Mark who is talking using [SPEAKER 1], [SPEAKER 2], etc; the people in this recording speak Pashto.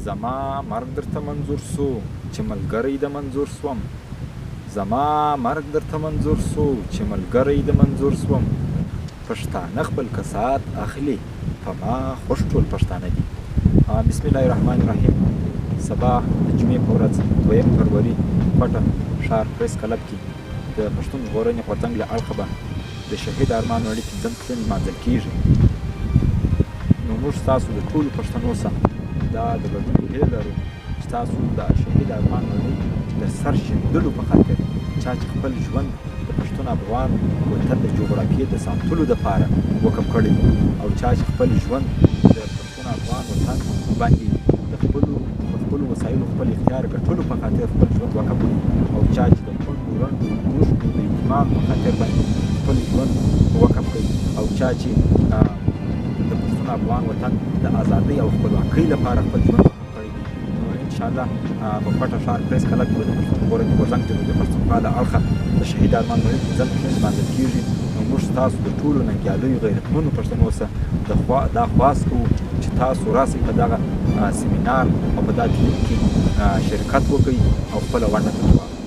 [SPEAKER 1] زما مرګ درته منظور سو چې ملګری د منظور سوم زما مرګ درته منظور سو چې ملګری د منظور سوم پښتانه خپل کسات اخلي په ما خوش ټول پښتانه دي. بسم الله الرحمن الرحیم. سبا د جمعې په ورځ 2 فروری پټه ښار پریس کلب کې د پښتون ژغورنې غورځنګ له اړخه به د شهید ارمان وړي 15 کلن لمانځل کېږي. نو موږ ستاسو د ټولو پښتنو سره دا د ګډون هیله لرو چې تاسو د شهید ارمان وړي د سر شیندلو په خاطر چا چې خپل ژوند د پښتون افغان وطن د جغرافیې د ساتلو دپاره وقف کړی او چا چې خپل ژوند د پښتون افغان وطن باندې د خپلو وسایلو خپل اختیار ګټلو په خاطر خپل ژوند وقف کړي او چا چې د کونډو رنډو اوښکو د اتمام په خاطر باندې خپل ژوند وقف کړي او چا چې د پښتون افغان وطن د ازادۍ او خپلواکۍ لپاره خپل ژوند وقف کړی دي. نو انشاءالله په پټه ښار پریس کلب کې د پښتون ژغورنې غورځنګ جنوبي پښتونخوا له اړخه د شهید ارمان وړي 15 کلن لمانځل کېږي. نو موږ ستاسو د ټولو ننګیالیو غیرتمنو پښتنو سره دا خواست کوو چې تاسو راسئ په دغه سیمینار او په دغه کلینیک کې شرکت وکړئ او خپله ونډه